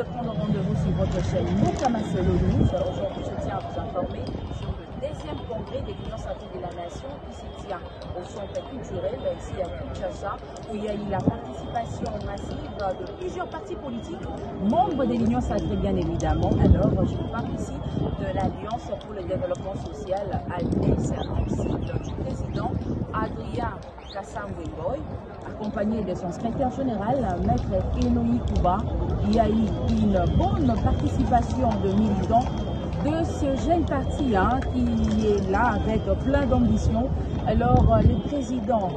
de prendre rendez-vous sur votre chaîne Mokamasolo News. Aujourd'hui, je tiens à vous informer sur le deuxième congrès des l'Union sacrée de la Nation qui se tient au centre culturel ici à Kinshasa, où il y a eu la participation massive de plusieurs partis politiques, membres de l'Union sacrée bien évidemment. Alors, je vous parle ici de l'Alliance pour le développement social ALDES, ainsi du président Adrien Kassamwe-Ngoy, accompagné de son secrétaire général, Maître Enoï Kouba. Il y a eu une bonne participation de militants de ce jeune parti qui est là avec plein d'ambition. Alors, le président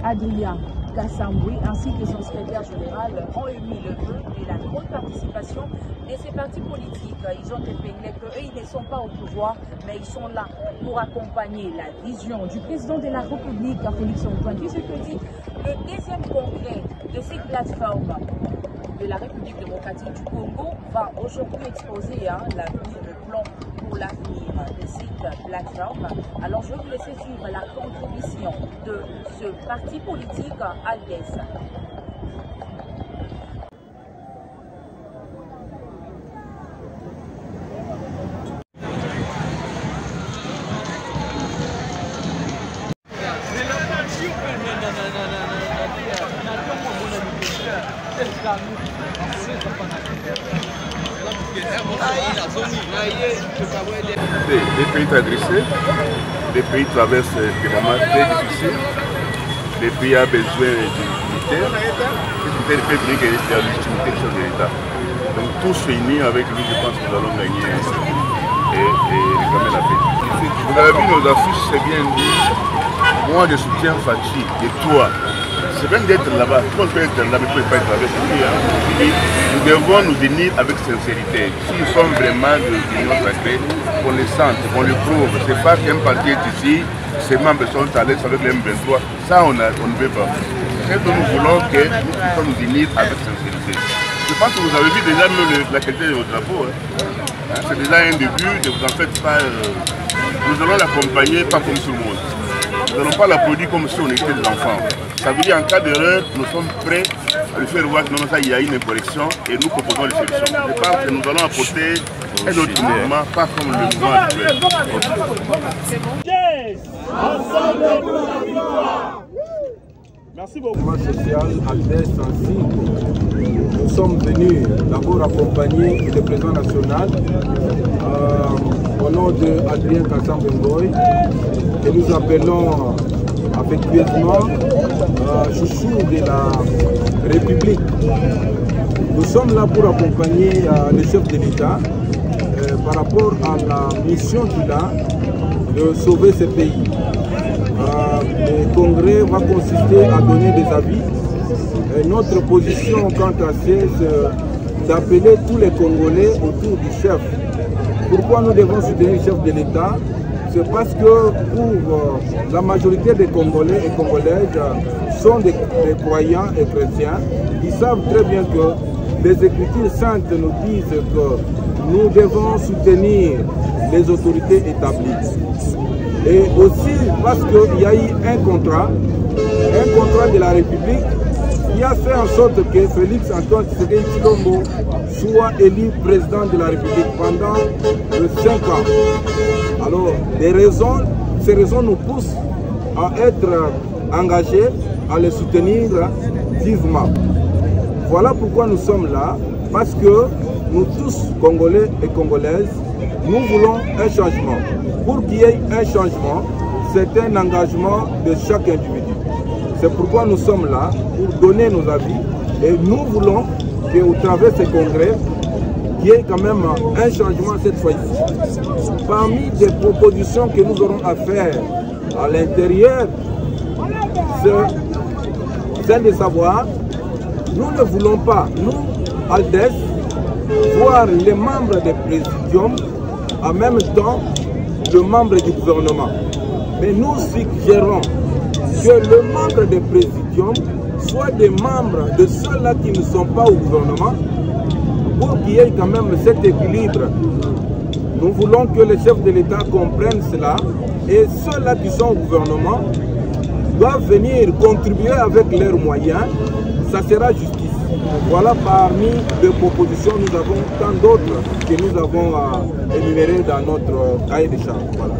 Adrien Kassamwe ainsi que son secrétaire général ont émis le vœu de la grande participation de ces partis politiques. Ils ont épinglé qu'eux, ils ne sont pas au pouvoir, mais ils sont là pour accompagner la vision du président de la République, Félix-Antoine Tshisekedi. Le deuxième congrès de cette plateforme de la République démocratique du Congo va aujourd'hui exposer l'avenir, le plan pour l'avenir de cette plateforme. Alors je vais vous laisser suivre la contribution de ce parti politique ALDES. Les pays adressés, les pays traversent des moments très difficiles, les pays ont besoin d'unité, et les pays qui restent à l'utilité de l'État. Donc tous réunis avec lui, je pense que nous allons gagner et réclamer la paix. Vous avez vu nos affiches, c'est bien dit, moi je soutiens Fachi et toi. C'est bien d'être là-bas, tout le monde peut être là, mais ne peut pas être avec lui. Nous devons nous unir avec sincérité. S'ils sont vraiment de l'Union sacrée, qu'on les sente, qu'on les prouve. Ce n'est pas qu'un parti est ici, ses membres sont à l'aise avec le M23. Ça, on ne veut pas. C'est que nous voulons que nous puissions nous unir avec sincérité. Je pense que vous avez vu déjà même la qualité de votre drapeau. C'est déjà un début, ne vous en faites pas. Nous allons l'accompagner, pas comme tout le monde. Nous n'allons pas l'applaudir comme si on était des enfants. Ça veut dire en cas d'erreur, nous sommes prêts à lui faire voir que non, ça, il y a une correction et nous proposons les solutions. Je pense que nous allons apporter un autre mouvement, pas comme le mouvement actuel. Ensemble pour la victoire. Merci beaucoup. Le mouvement social ALDES ainsi, nous sommes venus d'abord accompagner le président national au nom de Adrien Kassamwe-Ngoy, que nous appelons affectueusement chouchou de la République. Nous sommes là pour accompagner le chef de l'État par rapport à la mission qu'il a de sauver ce pays. Le congrès va consister à donner des avis. Notre position quant à c'est d'appeler tous les Congolais autour du chef. Pourquoi nous devons soutenir le chef de l'État? C'est parce que pour la majorité des Congolais et Congolaises sont des croyants et chrétiens. Ils savent très bien que les Écritures saintes nous disent que nous devons soutenir les autorités établies. Et aussi parce qu'il y a eu un contrat de la République qui a fait en sorte que Félix-Antoine Tshisekedi soit élu président de la République pendant 5 ans. Alors, ces raisons nous poussent à être engagés, à les soutenir vivement. Voilà pourquoi nous sommes là, parce que nous tous, Congolais et Congolaises, nous voulons un changement. Pour qu'il y ait un changement, c'est un engagement de chaque individu. C'est pourquoi nous sommes là, pour donner nos avis, et nous voulons qu'au travers de ce congrès, qu'il y ait quand même un changement cette fois-ci. Parmi des propositions que nous aurons à faire à l'intérieur, c'est celle de savoir, nous ne voulons pas, nous, ALDES, voir les membres des présidiums en même temps le membre du gouvernement. Mais nous suggérons que le membre des présidiums soit des membres de ceux-là qui ne sont pas au gouvernement pour qu'il y ait quand même cet équilibre. Nous voulons que les chefs de l'État comprennent cela et ceux-là qui sont au gouvernement doivent venir contribuer avec leurs moyens, ça sera justice. Voilà parmi les propositions, nous avons tant d'autres que nous avons énumérées dans notre cahier de charges. Voilà.